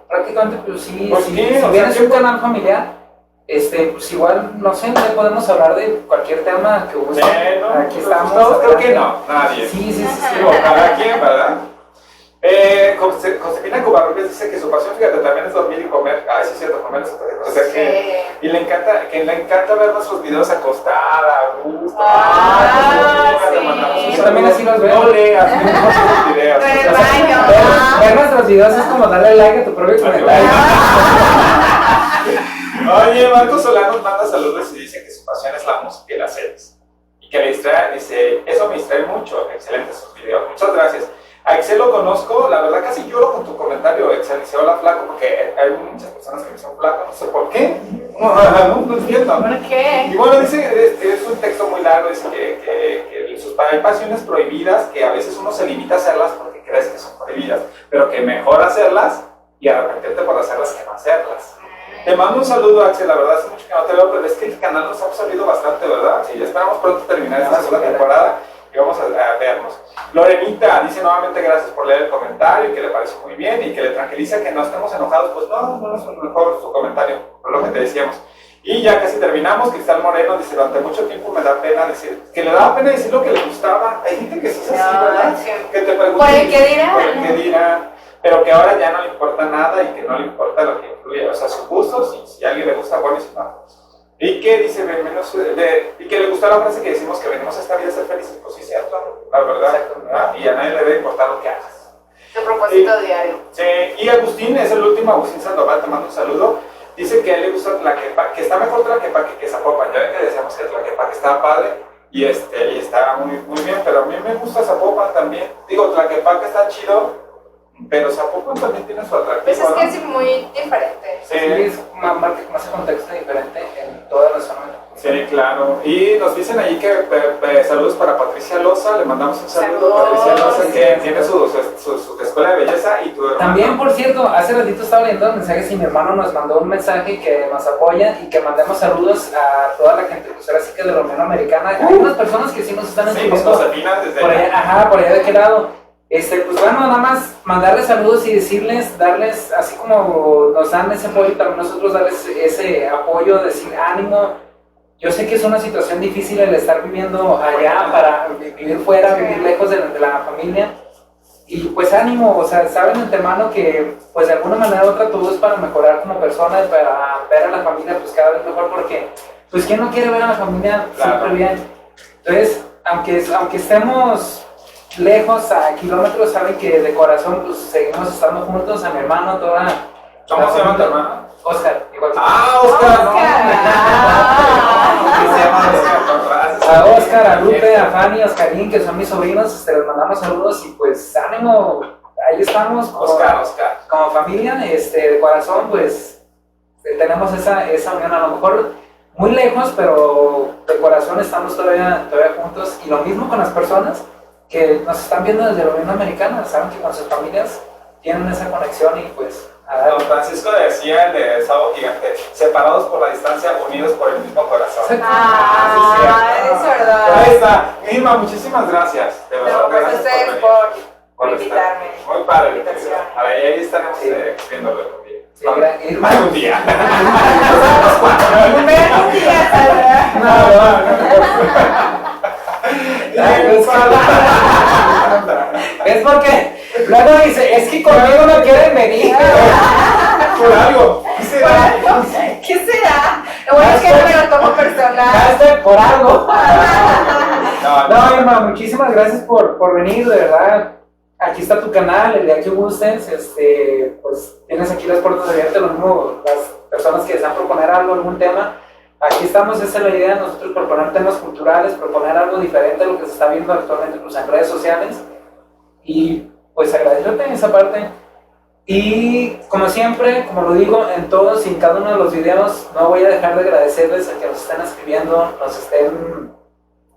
Prácticamente, pues sí, ¿Por si qué? vienes un canal familiar, pues igual, no sé, podemos hablar de cualquier tema que guste. Aquí estamos. Todos creo que no, nadie. Sí. O cada quien, ¿verdad? Josefina Covarrubias dice que su pasión, fíjate, también es dormir y comer. Sí es cierto, comer es otra cosa. O sea y le encanta ver nuestros videos acostada, a gusto. Yo también así los veo. No leas, no videos. Ver nuestros videos es como darle like a tu propio comentario. Oye, Marco Solano manda saludos y dice que su pasión es la música y las series. Y que le distrae, dice, eso me distrae mucho. Excelentes sus videos. Muchas gracias. A Excel lo conozco, la verdad casi lloro con tu comentario, Excel, dice hola flaco, porque hay muchas personas que me dicen flaco, no sé por qué, no entiendo. ¿Por qué? Y bueno, dice, es un texto muy largo, dice que hay pasiones prohibidas que a veces uno se limita a hacerlas porque crees que son prohibidas, pero que mejor hacerlas y arrepentirte por hacerlas que no hacerlas. Te mando un saludo, Axel, la verdad hace mucho que no te veo, pero es que el canal nos ha absorbido bastante, ¿verdad? Y esperamos pronto terminar esta segunda temporada y vamos a vernos. Lorenita dice nuevamente gracias por leer el comentario y que le parece muy bien y que le tranquiliza que no estemos enojados. Pues no es mejor su comentario, por lo que te decíamos. Y ya casi terminamos. Cristal Moreno dice, durante mucho tiempo me da pena decir, que le daba pena decir lo que le gustaba. Hay gente que sí es así, ¿verdad? Sí. Que te pregunta. Por el que dirán. Por el que dirán. Pero que ahora ya no le importa nada y que no le importa lo que influye, o sea, sus gustos, y si a alguien le gusta, bueno, y si no. Y que dice, y que le gusta la frase que decimos que venimos a esta vida a ser felices, pues sí, cierto, la verdad, y a nadie le debe importar lo que hagas. Tu propósito diario. Sí, y Agustín, es el último, Agustín Sandoval, te mando un saludo, dice que a él le gusta Tlaquepaque, que está mejor Tlaquepaque que Zapopan, ya ven que decíamos que Tlaquepaque estaba padre, y estaba muy bien, pero a mí me gusta Zapopan también, digo, Tlaquepaque está chido, pero Zapopan también tiene su atractivo. Pues es que ¿no? es muy diferente. Sí, es más contexto diferente en toda la zona. Sí, claro. Y nos dicen ahí que saludos para Patricia Loza. Le mandamos un saludo a Saludos. Patricia Loza, que tiene su escuela de belleza. Y tu hermano. También, por cierto, hace ratito estaba leyendo mensajes y mi hermano nos mandó un mensaje que nos apoya y que mandemos saludos a toda la gente, pues ahora sí que de la Unión Americana. Hay unas personas que sí nos están Sí, pues escribiendo Josefina desde por allá, ajá, por allá de qué lado. Pues bueno, nada más mandarles saludos y decirles, darles, así como nos dan ese apoyo, también nosotros darles ese apoyo, decir ánimo. Yo sé que es una situación difícil el estar viviendo allá, para vivir fuera, Sí. vivir lejos de la familia. Y pues ánimo, o sea, saben de antemano que pues de alguna manera u otra todo es para mejorar como persona y para ver a la familia pues cada vez mejor, porque pues quién no quiere ver a la familia Claro. siempre bien. Entonces, aunque estemos lejos a kilómetros, saben que de corazón pues seguimos estando juntos, a mi hermano, toda ¿Cómo la se llama tu familia. hermano? Oscar, igual que Ah, Oscar. No. Oscar. ¿Qué se llama Oscar? a Oscar, a Lupe, a Fanny, a Oscarín, que son mis sobrinos, les mandamos saludos y pues ánimo, ahí estamos como, Oscar. como familia, de corazón, pues tenemos esa unión, a lo mejor muy lejos, pero de corazón estamos todavía juntos, y lo mismo con las personas que nos están viendo desde la Unión Americana, saben que con sus familias tienen esa conexión y pues a Don darle. Francisco decía, el de Sábado Gigante, separados por la distancia, unidos por el mismo corazón. Ah, es verdad. Ahí está. Irma, muchísimas gracias. De verdad, No, pues gracias ustedes venir. por estar. invitarme. Muy padre. La invitación. A ver, ahí estaremos Sí. viéndolo algún día. Sí, Irma. Algún día. Un día saldrá. Ay, es porque luego dice, es que conmigo no quieren venir. Por algo. ¿Qué será? ¿Qué será? Lo bueno es que no me lo tomo personal. Gaste por algo. No, No, Irma, muchísimas gracias por venir, de verdad. Aquí está tu canal, el día que gustes, pues tienes aquí las puertas abiertas, lo mismo las personas que desean proponer algo, algún tema. Aquí estamos, esa es la idea de nosotros, proponer temas culturales, proponer algo diferente a lo que se está viendo actualmente pues, en redes sociales. Y pues agradecerte esa parte. Y como siempre, como lo digo en todos y en cada uno de los videos, no voy a dejar de agradecerles a que nos estén escribiendo, nos estén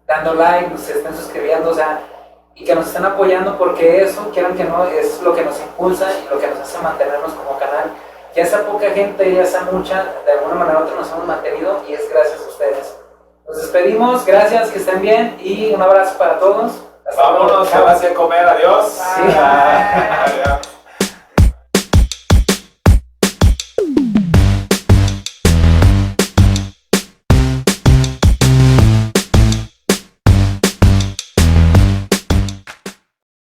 dando like, nos estén suscribiendo, o sea, y que nos estén apoyando, porque eso, quieran que no, es lo que nos impulsa y lo que nos hace mantenernos como canal. Ya sea poca gente, ya sea mucha, de alguna manera u otra nos hemos mantenido y es gracias a ustedes. Nos despedimos, gracias, que estén bien y un abrazo para todos. Hasta luego. vámonos, ahora sí a comer. Adiós. Sí. Adiós.